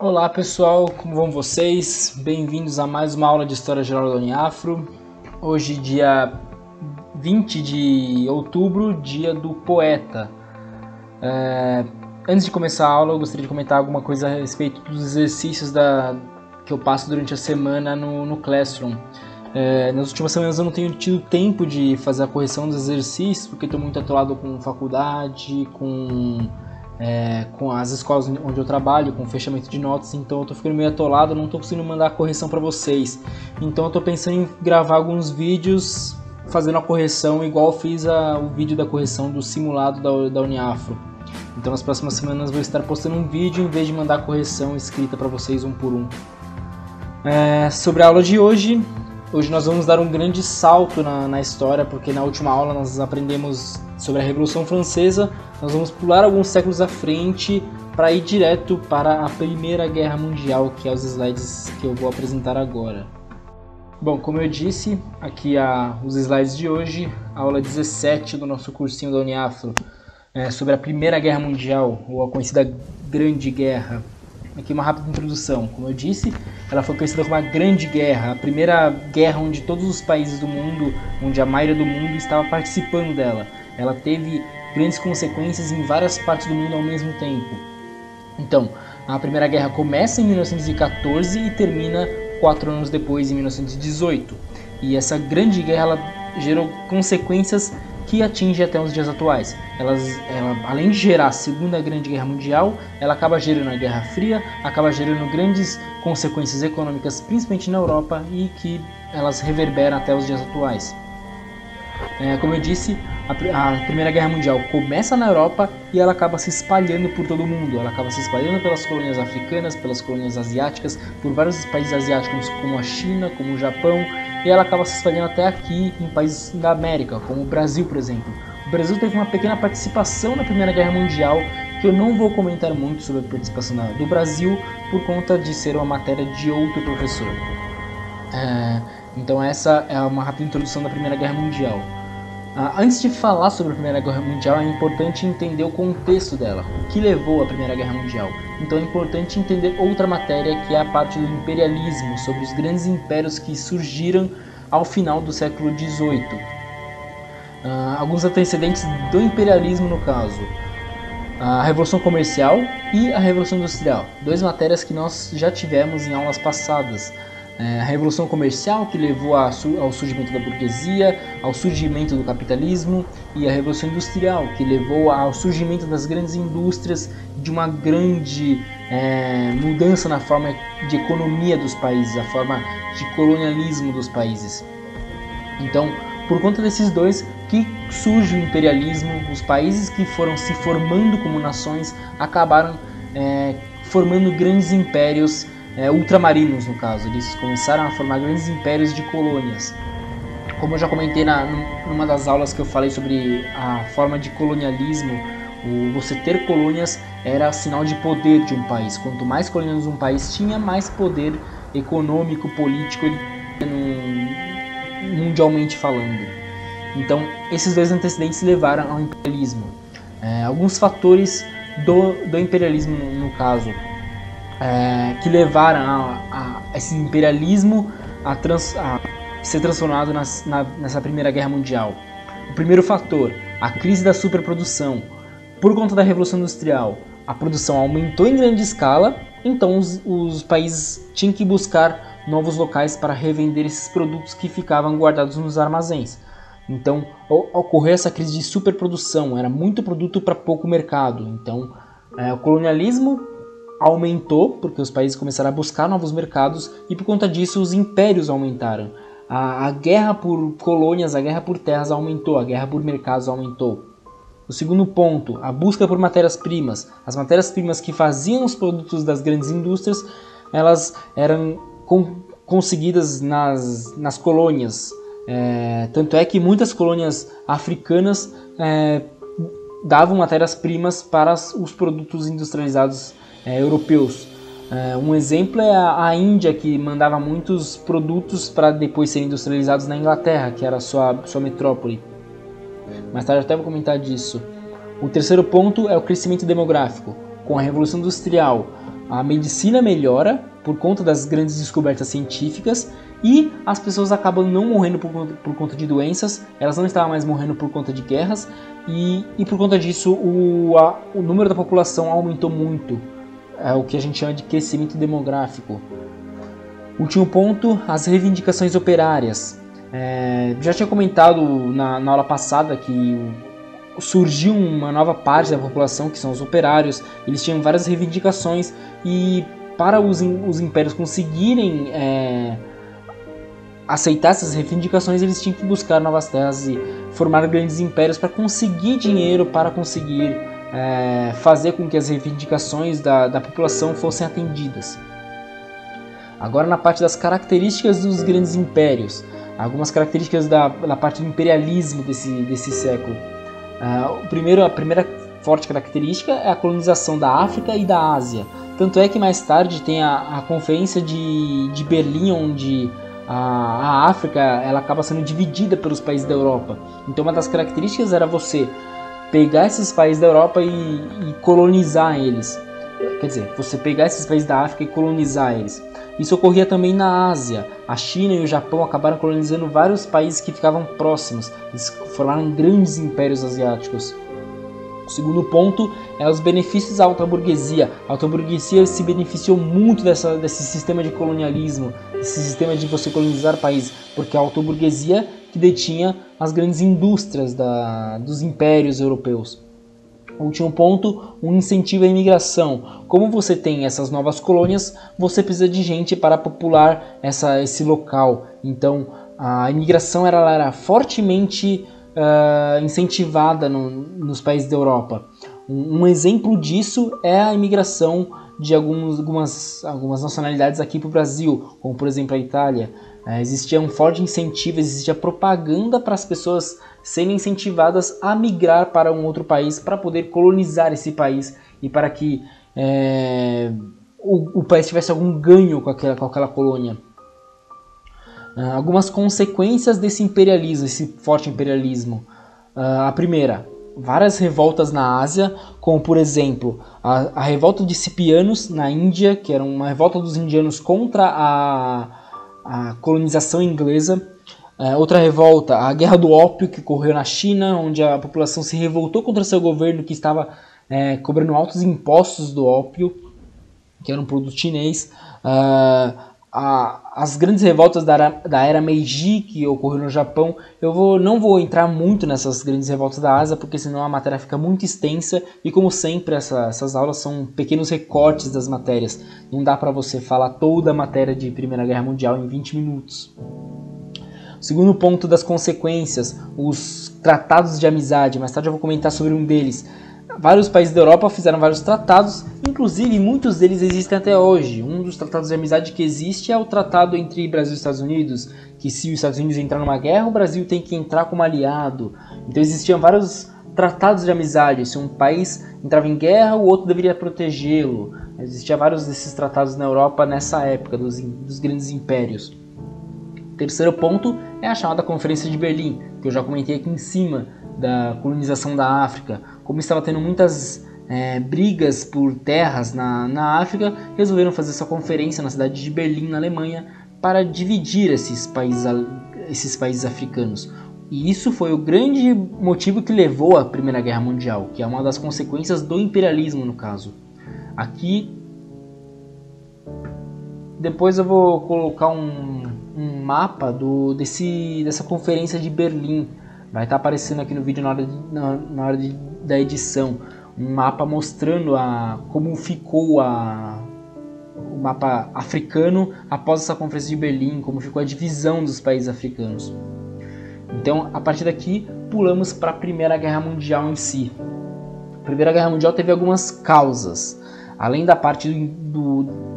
Olá pessoal, como vão vocês? Bem-vindos a mais uma aula de História Geral da Uniafro. Hoje, dia 20 de outubro, dia do poeta. Antes de começar a aula, eu gostaria de comentar alguma coisa a respeito dos exercícios que eu passo durante a semana no Classroom. Nas últimas semanas eu não tenho tido tempo de fazer a correção dos exercícios, porque estou muito atolado com faculdade, com as escolas onde eu trabalho, com fechamento de notas, então eu estou ficando meio atolado, não estou conseguindo mandar a correção para vocês. Então eu estou pensando em gravar alguns vídeos fazendo a correção, igual eu fiz o vídeo da correção do simulado da Uniafro. Então nas próximas semanas eu vou estar postando um vídeo em vez de mandar a correção escrita para vocês um por um. Sobre a aula de hoje nós vamos dar um grande salto na história, porque na última aula nós aprendemos sobre a Revolução Francesa. Nós vamos pular alguns séculos à frente para ir direto para a Primeira Guerra Mundial, que é os slides que eu vou apresentar agora. Bom, como eu disse, aqui os slides de hoje, a aula 17 do nosso cursinho da Uniafro, sobre a Primeira Guerra Mundial, ou a conhecida Grande Guerra. Aqui uma rápida introdução. Como eu disse, ela foi conhecida como a Grande Guerra, a primeira guerra onde todos os países do mundo, onde a maioria do mundo estava participando dela. Ela teve grandes consequências em várias partes do mundo ao mesmo tempo. Então, a Primeira Guerra começa em 1914 e termina 4 anos depois, em 1918. E essa Grande Guerra ela gerou consequências que atinge até os dias atuais. Ela, além de gerar a Segunda Grande Guerra Mundial, ela acaba gerando a Guerra Fria, acaba gerando grandes consequências econômicas, principalmente na Europa, e que elas reverberam até os dias atuais. Como eu disse, a Primeira Guerra Mundial começa na Europa e ela acaba se espalhando por todo o mundo. Ela acaba se espalhando pelas colônias africanas, pelas colônias asiáticas, por vários países asiáticos como a China, como o Japão, e ela acaba se espalhando até aqui em países da América, como o Brasil, por exemplo. O Brasil teve uma pequena participação na Primeira Guerra Mundial, que eu não vou comentar muito sobre a participação do Brasil, por conta de ser uma matéria de outro professor. Então essa é uma rápida introdução da Primeira Guerra Mundial. Antes de falar sobre a Primeira Guerra Mundial, é importante entender o contexto dela, o que levou à Primeira Guerra Mundial. Então é importante entender outra matéria, que é a parte do imperialismo, sobre os grandes impérios que surgiram ao final do século XVIII. Alguns antecedentes do imperialismo no caso: a Revolução Comercial e a Revolução Industrial, duas matérias que nós já tivemos em aulas passadas. A Revolução Comercial, que levou ao surgimento da burguesia, ao surgimento do capitalismo, e a Revolução Industrial, que levou ao surgimento das grandes indústrias, de uma grande mudança na forma de economia dos países, a forma de colonialismo dos países. Então, por conta desses dois que surge o imperialismo, os países que foram se formando como nações acabaram formando grandes impérios ultramarinos, no caso. Eles começaram a formar grandes impérios de colônias. Como eu já comentei numa das aulas que eu falei sobre a forma de colonialismo, você ter colônias era sinal de poder de um país. Quanto mais colônias um país tinha, mais poder econômico, político ele tinha, mundialmente falando. Então esses dois antecedentes levaram ao imperialismo. Alguns fatores do imperialismo no caso, que levaram a esse imperialismo a ser transformado nessa Primeira Guerra Mundial. O primeiro fator, a crise da superprodução. Por conta da Revolução Industrial, a produção aumentou em grande escala, então os países tinham que buscar novos locais para revender esses produtos que ficavam guardados nos armazéns. Então ocorreu essa crise de superprodução, era muito produto para pouco mercado. Então o colonialismo aumentou, porque os países começaram a buscar novos mercados, e por conta disso os impérios aumentaram. A guerra por colônias, a guerra por terras aumentou, a guerra por mercados aumentou. O segundo ponto, a busca por matérias-primas. As matérias-primas que faziam os produtos das grandes indústrias, elas eram conseguidas nas colônias. Tanto é que muitas colônias africanas davam matérias-primas para os produtos industrializados europeus. Um exemplo é a Índia, que mandava muitos produtos para depois serem industrializados na Inglaterra, que era a sua metrópole. Mais tarde eu até vou comentar disso. O terceiro ponto é o crescimento demográfico. Com a Revolução Industrial, a medicina melhora por conta das grandes descobertas científicas e as pessoas acabam não morrendo por conta de doenças, elas não estavam mais morrendo por conta de guerras e por conta disso o número da população aumentou muito, o que a gente chama de crescimento demográfico. Último ponto, as reivindicações operárias. Já tinha comentado na aula passada que surgiu uma nova parte da população, que são os operários. Eles tinham várias reivindicações e para os impérios conseguirem aceitar essas reivindicações, eles tinham que buscar novas terras e formar grandes impérios para conseguir dinheiro, para conseguir fazer com que as reivindicações da população fossem atendidas. Agora na parte das características dos grandes impérios, algumas características da parte do imperialismo desse século. A primeira forte característica é a colonização da África e da Ásia. Tanto é que mais tarde tem a Conferência de Berlim, onde a África ela acaba sendo dividida pelos países da Europa. Então uma das características era você pegar esses países da Europa e colonizar eles. Quer dizer, você pegar esses países da África e colonizar eles. Isso ocorria também na Ásia. A China e o Japão acabaram colonizando vários países que ficavam próximos. Eles formaram grandes impérios asiáticos. O segundo ponto é os benefícios da alta burguesia. A alta burguesia se beneficiou muito desse sistema de colonialismo, desse sistema de você colonizar países, porque a alta burguesia que detinha as grandes indústrias dos impérios europeus. O último ponto, um incentivo à imigração. Como você tem essas novas colônias, você precisa de gente para popular esse local. Então, a imigração era fortemente incentivada nos países da Europa. Um exemplo disso é a imigração de algumas nacionalidades aqui para o Brasil, como por exemplo a Itália. Existia um forte incentivo, existia propaganda para as pessoas serem incentivadas a migrar para um outro país para poder colonizar esse país e para que o país tivesse algum ganho com aquela colônia. Algumas consequências desse imperialismo, esse forte imperialismo. A primeira, várias revoltas na Ásia, como por exemplo a revolta de Cipianos na Índia, que era uma revolta dos indianos contra a colonização inglesa. Outra revolta, a Guerra do Ópio, que ocorreu na China, onde a população se revoltou contra seu governo que estava cobrando altos impostos do ópio, que era um produto chinês. As grandes revoltas da era Meiji, que ocorreram no Japão. Eu não vou entrar muito nessas grandes revoltas da Ásia, porque senão a matéria fica muito extensa, e como sempre essas aulas são pequenos recortes das matérias. Não dá para você falar toda a matéria de Primeira Guerra Mundial em 20 minutos. O segundo ponto das consequências, os tratados de amizade. Mais tarde eu vou comentar sobre um deles. Vários países da Europa fizeram vários tratados, inclusive muitos deles existem até hoje. Um dos tratados de amizade que existe é o tratado entre Brasil e Estados Unidos, que se os Estados Unidos entrar numa guerra, o Brasil tem que entrar como aliado. Então existiam vários tratados de amizade. Se um país entrava em guerra, o outro deveria protegê-lo. Existiam vários desses tratados na Europa nessa época dos grandes impérios. O terceiro ponto é a chamada Conferência de Berlim, que eu já comentei aqui em cima, da colonização da África. Como estava tendo muitas brigas por terras na África, resolveram fazer essa conferência na cidade de Berlim, na Alemanha, para dividir esses países africanos. E isso foi o grande motivo que levou à Primeira Guerra Mundial, que é uma das consequências do imperialismo no caso. Aqui, depois eu vou colocar um mapa dessa conferência de Berlim. Vai estar aparecendo aqui no vídeo na hora da edição. Um mapa mostrando como ficou o mapa africano após essa conferência de Berlim, como ficou a divisão dos países africanos. Então, a partir daqui, pulamos para a Primeira Guerra Mundial em si. A Primeira Guerra Mundial teve algumas causas. Além da parte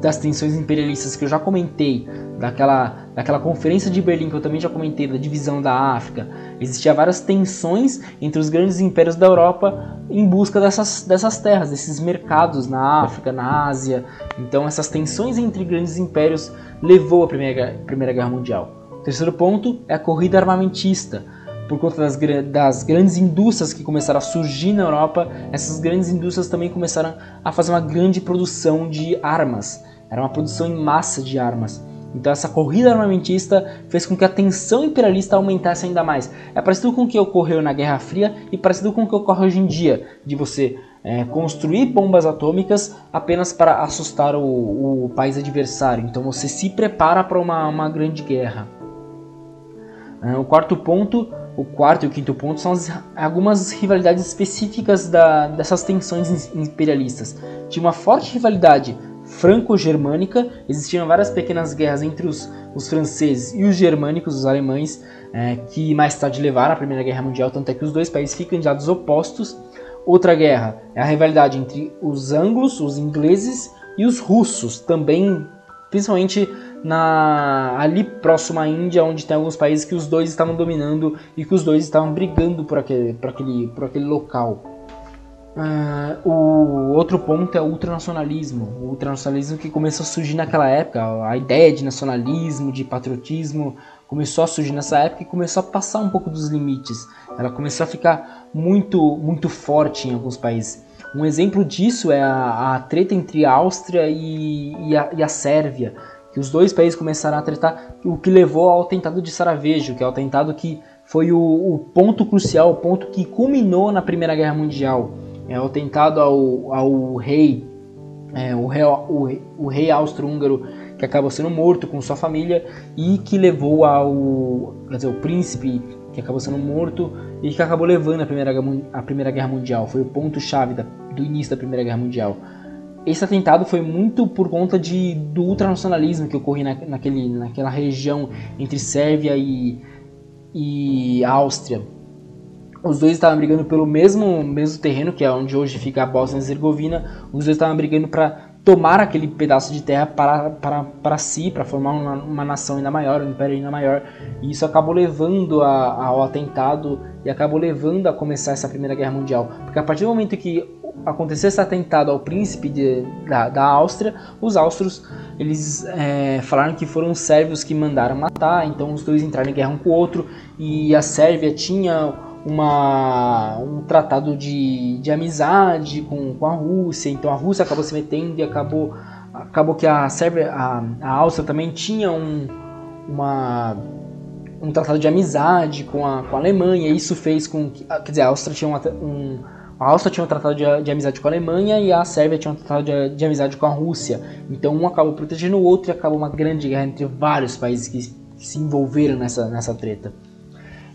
das tensões imperialistas que eu já comentei, daquela conferência de Berlim que eu também já comentei, da divisão da África, existiam várias tensões entre os grandes impérios da Europa em busca dessas terras, desses mercados na África, na Ásia. Então essas tensões entre grandes impérios levou à Primeira Guerra Mundial. O terceiro ponto é a corrida armamentista. por conta das grandes indústrias que começaram a surgir na Europa. Essas grandes indústrias também começaram a fazer uma grande produção de armas. Era uma produção em massa de armas. Então essa corrida armamentista fez com que a tensão imperialista aumentasse ainda mais. É parecido com o que ocorreu na Guerra Fria e parecido com o que ocorre hoje em dia, de você construir bombas atômicas apenas para assustar o país adversário. Então você se prepara para uma grande guerra. O quarto e o quinto ponto são algumas rivalidades específicas dessas tensões imperialistas. Tinha uma forte rivalidade franco-germânica, existiam várias pequenas guerras entre os franceses e os germânicos, os alemães, que mais tarde levaram à Primeira Guerra Mundial, tanto é que os dois países ficam de lados opostos. Outra guerra é a rivalidade entre os anglos, os ingleses e os russos, também, principalmente ali próximo à Índia, onde tem alguns países que os dois estavam dominando e que os dois estavam brigando por aquele local. O outro ponto é o ultranacionalismo. O ultranacionalismo que começou a surgir naquela época, a ideia de nacionalismo, de patriotismo, começou a surgir nessa época e começou a passar um pouco dos limites. Ela começou a ficar muito, muito forte em alguns países. Um exemplo disso é a treta entre a Áustria e a Sérvia, que os dois países começaram a tretar, o que levou ao atentado de Sarajevo, que é o atentado que foi o ponto crucial, o ponto que culminou na Primeira Guerra Mundial. É o atentado ao rei, o rei austro-húngaro, que acabou sendo morto com sua família, e que levou o príncipe, que acabou sendo morto e que acabou levando a Primeira Guerra Mundial. Foi o ponto-chave do início da Primeira Guerra Mundial. Esse atentado foi muito por conta do ultranacionalismo que ocorreu naquela região entre Sérvia e Áustria. Os dois estavam brigando pelo mesmo terreno, que é onde hoje fica a Bósnia e Herzegovina. Os dois estavam brigando para tomar aquele pedaço de terra para si, para formar uma nação ainda maior, um império ainda maior. E isso acabou levando ao atentado e acabou levando a começar essa Primeira Guerra Mundial. Porque a partir do momento que aconteceu esse atentado ao príncipe da Áustria, os áustros eles falaram que foram os sérvios que mandaram matar. Então os dois entraram em guerra um com o outro, e a Sérvia tinha um tratado de amizade com a Rússia. Então a Rússia acabou se metendo e acabou que a Sérvia, a Áustria também tinha um tratado de amizade com a Alemanha. E isso fez com que, quer dizer, a Áustria tinha um tratado de amizade com a Alemanha e a Sérvia tinha um tratado de amizade com a Rússia. Então um acabou protegendo o outro e acabou uma grande guerra entre vários países que se envolveram nessa treta.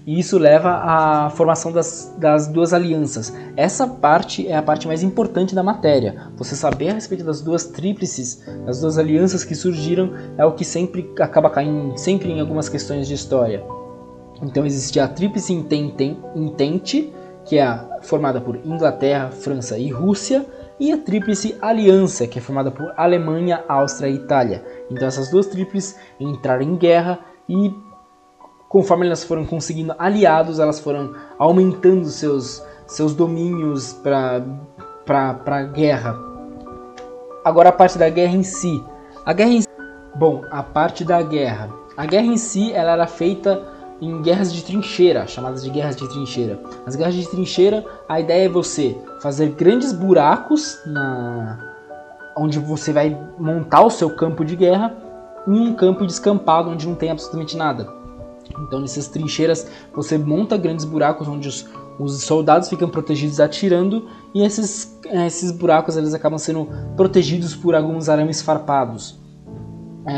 E isso leva à formação das duas alianças. Essa parte é a parte mais importante da matéria. Você saber a respeito das duas tríplices, das duas alianças que surgiram, é o que sempre acaba caindo sempre em algumas questões de história. Então existe a Tríplice Entente, que é formada por Inglaterra, França e Rússia, e a Tríplice Aliança, que é formada por Alemanha, Áustria e Itália. Então essas duas tríplices entraram em guerra e, conforme elas foram conseguindo aliados, elas foram aumentando seus domínios para a guerra. Agora a parte da guerra em si. A parte da guerra. A guerra em si ela era feita em guerras de trincheira, chamadas de guerras de trincheira. As guerras de trincheira, a ideia é você fazer grandes buracos onde você vai montar o seu campo de guerra em um campo descampado onde não tem absolutamente nada. Então nessas trincheiras você monta grandes buracos onde os soldados ficam protegidos atirando, e esses buracos eles acabam sendo protegidos por alguns arames farpados.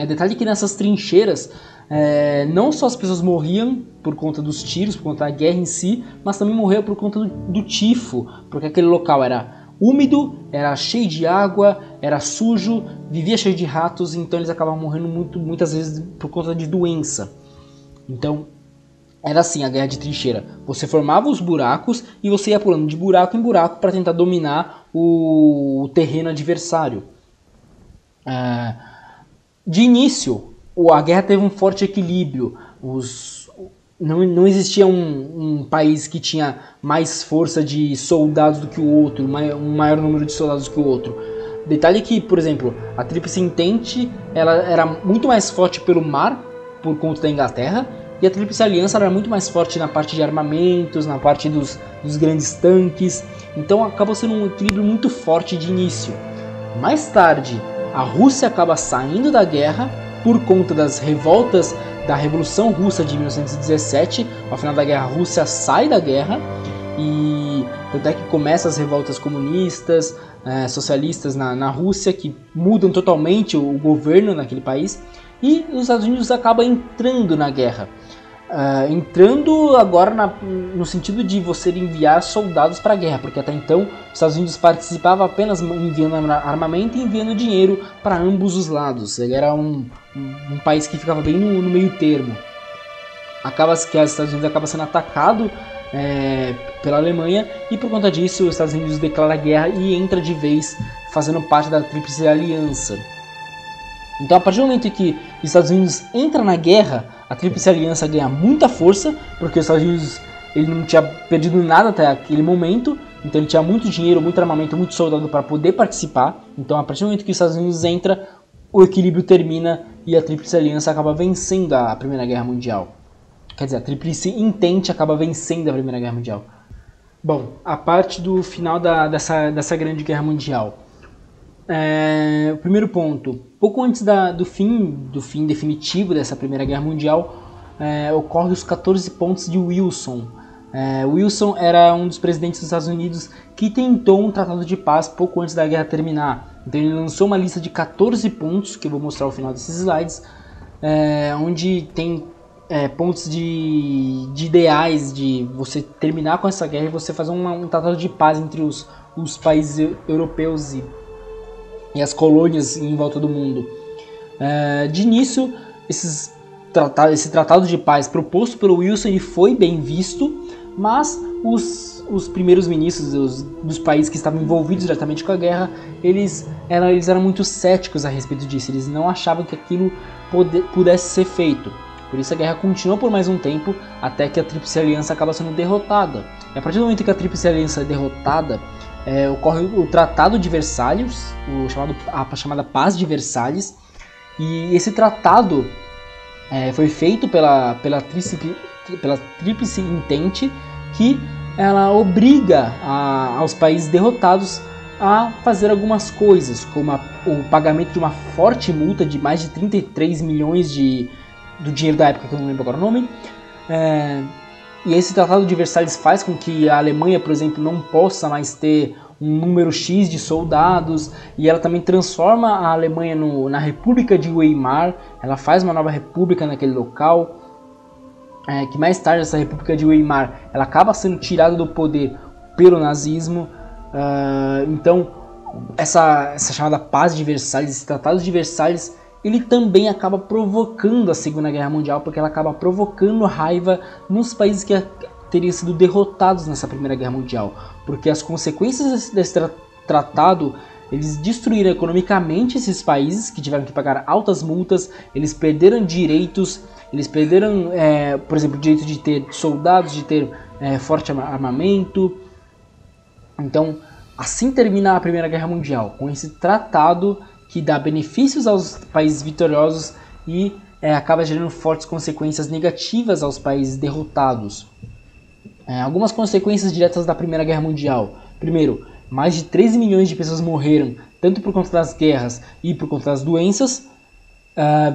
Detalhe que nessas trincheiras não só as pessoas morriam por conta dos tiros, por conta da guerra em si, mas também morriam por conta do tifo, porque aquele local era úmido, era cheio de água, era sujo, vivia cheio de ratos, então eles acabavam morrendo muitas vezes por conta de doença. Então era assim a guerra de trincheira: você formava os buracos e você ia pulando de buraco em buraco para tentar dominar o terreno adversário. De início a guerra teve um forte equilíbrio. Não existia um país que tinha mais força de soldados do que o outro, um maior número de soldados do que o outro. Detalhe que, por exemplo, a Tríplice Entente ela era muito mais forte pelo mar, por conta da Inglaterra, e a Tríplice Aliança era muito mais forte na parte de armamentos, na parte dos grandes tanques, então acaba sendo um equilíbrio muito forte de início. Mais tarde, a Rússia acaba saindo da guerra por conta das revoltas da Revolução Russa de 1917. Ao final da guerra, a Rússia sai da guerra e até que começam as revoltas comunistas, socialistas na Rússia, que mudam totalmente o governo naquele país, e os Estados Unidos acabam entrando na guerra. Entrando agora no sentido de você enviar soldados para a guerra, porque até então os Estados Unidos participavam apenas enviando armamento e enviando dinheiro para ambos os lados. Ele era um país que ficava bem no meio termo. Acaba que os Estados Unidos acaba sendo atacado pela Alemanha, e por conta disso os Estados Unidos declara guerra e entra de vez fazendo parte da Tríplice Aliança. Então, a partir do momento que os Estados Unidos entra na guerra, a Tríplice Aliança ganha muita força, porque os Estados Unidos ele não tinha perdido nada até aquele momento, então ele tinha muito dinheiro, muito armamento, muito soldado para poder participar. Então, a partir do momento que os Estados Unidos entra, o equilíbrio termina e a Tríplice Aliança acaba vencendo a Primeira Guerra Mundial. Quer dizer, a Tríplice Entente acaba vencendo a Primeira Guerra Mundial. Bom, a parte do final dessa Grande Guerra Mundial. O primeiro ponto, pouco antes do fim definitivo dessa Primeira Guerra Mundial, ocorre os 14 pontos de Wilson. Wilson era um dos presidentes dos Estados Unidos que tentou um tratado de paz pouco antes da guerra terminar. Então ele lançou uma lista de 14 pontos, que eu vou mostrar ao final desses slides, onde tem pontos de ideais de você terminar com essa guerra e você fazer um tratado de paz entre os países europeus e as colônias em volta do mundo. De início, esse tratado de paz proposto pelo Wilson ele foi bem visto, mas os primeiros ministros dos países que estavam envolvidos diretamente com a guerra, eles eram muito céticos a respeito disso, eles não achavam que aquilo pudesse ser feito. Por isso a guerra continuou por mais um tempo, até que a Tríplice Aliança acaba sendo derrotada. E a partir do momento que a Tríplice Aliança é derrotada, ocorre o Tratado de Versalhes, a chamada Paz de Versalhes, e esse tratado foi feito pela Tríplice Entente, que ela obriga aos países derrotados a fazer algumas coisas, como o pagamento de uma forte multa de mais de 33 milhões do dinheiro da época, que eu não lembro agora o nome. E esse Tratado de Versalhes faz com que a Alemanha, por exemplo, não possa mais ter um número X de soldados, e ela também transforma a Alemanha na República de Weimar. Ela faz uma nova república naquele local, que mais tarde essa República de Weimar ela acaba sendo tirada do poder pelo nazismo. Então essa chamada Paz de Versalhes, esse Tratado de Versalhes, ele também acaba provocando a Segunda Guerra Mundial, porque ela acaba provocando raiva nos países que teriam sido derrotados nessa Primeira Guerra Mundial, porque as consequências desse tratado, eles destruíram economicamente esses países, que tiveram que pagar altas multas, eles perderam direitos, eles perderam, por exemplo, o direito de ter soldados, de ter forte armamento. Então, assim termina a Primeira Guerra Mundial, com esse tratado que dá benefícios aos países vitoriosos e acaba gerando fortes consequências negativas aos países derrotados. Algumas consequências diretas da Primeira Guerra Mundial. Primeiro, mais de 13 milhões de pessoas morreram, tanto por conta das guerras e por conta das doenças.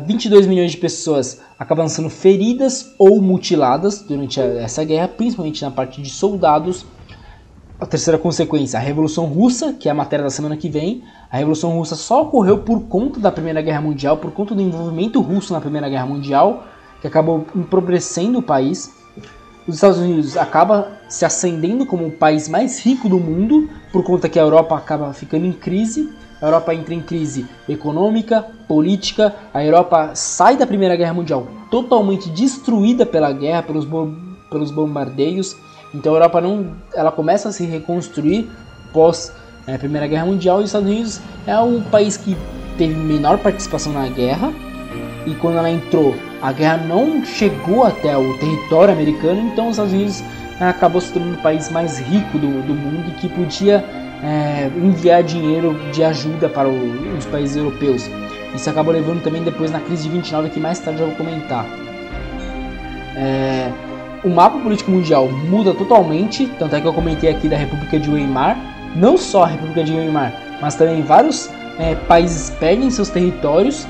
22 milhões de pessoas acabam sendo feridas ou mutiladas durante essa guerra, principalmente na parte de soldados. A terceira consequência, a Revolução Russa, que é a matéria da semana que vem. A Revolução Russa só ocorreu por conta da Primeira Guerra Mundial, por conta do envolvimento russo na Primeira Guerra Mundial, que acabou empobrecendo o país. Os Estados Unidos acaba se ascendendo como o país mais rico do mundo, por conta que a Europa acaba ficando em crise. A Europa entra em crise econômica, política. A Europa sai da Primeira Guerra Mundial totalmente destruída pela guerra, pelos bombardeios. Então a Europa ela começa a se reconstruir pós Primeira Guerra Mundial, e os Estados Unidos é o país que teve menor participação na guerra, e quando ela entrou, a guerra não chegou até o território americano, então os Estados Unidos acabou se tornando o país mais rico do mundo, e que podia enviar dinheiro de ajuda para os países europeus. Isso acabou levando também depois na crise de 29, que mais tarde eu vou comentar. O mapa político mundial muda totalmente, tanto é que eu comentei aqui da República de Weimar. Não só a República de Weimar, mas também vários países perdem seus territórios,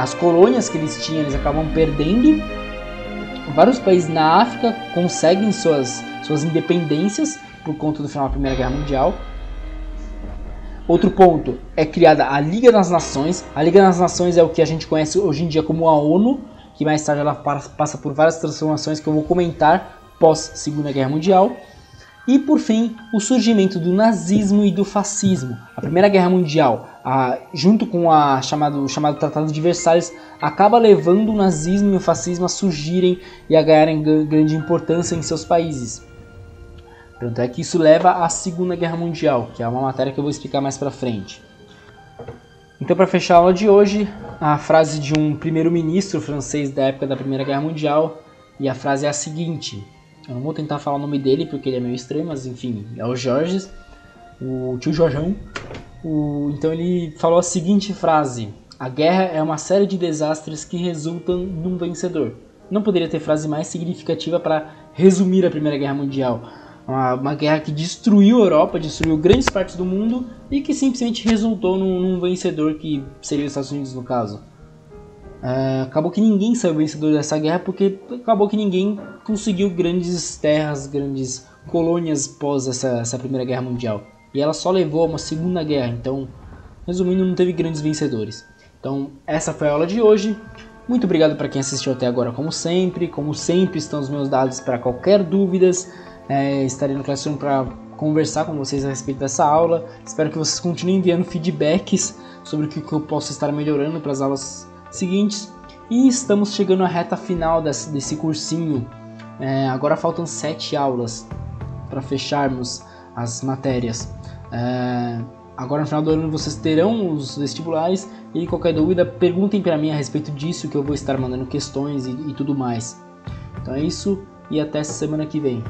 as colônias que eles tinham, eles acabam perdendo. Vários países na África conseguem suas independências por conta do final da Primeira Guerra Mundial. Outro ponto, é criada a Liga das Nações. A Liga das Nações é o que a gente conhece hoje em dia como a ONU, que mais tarde ela passa por várias transformações que eu vou comentar pós Segunda Guerra Mundial. E por fim, o surgimento do nazismo e do fascismo. A Primeira Guerra Mundial, junto com o chamado Tratado de Versalhes, acaba levando o nazismo e o fascismo a surgirem e a ganharem grande importância em seus países. Tanto é que isso leva à Segunda Guerra Mundial, que é uma matéria que eu vou explicar mais pra frente. Então, para fechar a aula de hoje, a frase de um primeiro-ministro francês da época da Primeira Guerra Mundial, e a frase é a seguinte: eu não vou tentar falar o nome dele porque ele é meio estranho, mas enfim, é o Georges, o tio Jorjão. Então ele falou a seguinte frase: a guerra é uma série de desastres que resultam num vencedor. Não poderia ter frase mais significativa para resumir a Primeira Guerra Mundial. Uma guerra que destruiu a Europa, destruiu grandes partes do mundo e que simplesmente resultou num vencedor, que seria os Estados Unidos no caso. Acabou que ninguém saiu vencedor dessa guerra porque acabou que ninguém conseguiu grandes terras, grandes colônias pós essa Primeira Guerra Mundial. E ela só levou a uma Segunda Guerra, então, resumindo, não teve grandes vencedores. Então, essa foi a aula de hoje. Muito obrigado para quem assistiu até agora, como sempre. Como sempre, estão os meus dados para qualquer dúvidas. Estarei no Classroom para conversar com vocês a respeito dessa aula. Espero que vocês continuem enviando feedbacks sobre o que eu posso estar melhorando para as aulas seguintes. E estamos chegando à reta final desse cursinho. Agora faltam 7 aulas para fecharmos as matérias. Agora no final do ano vocês terão os vestibulares. E qualquer dúvida, perguntem para mim a respeito disso, que eu vou estar mandando questões e tudo mais. Então é isso, e até semana que vem.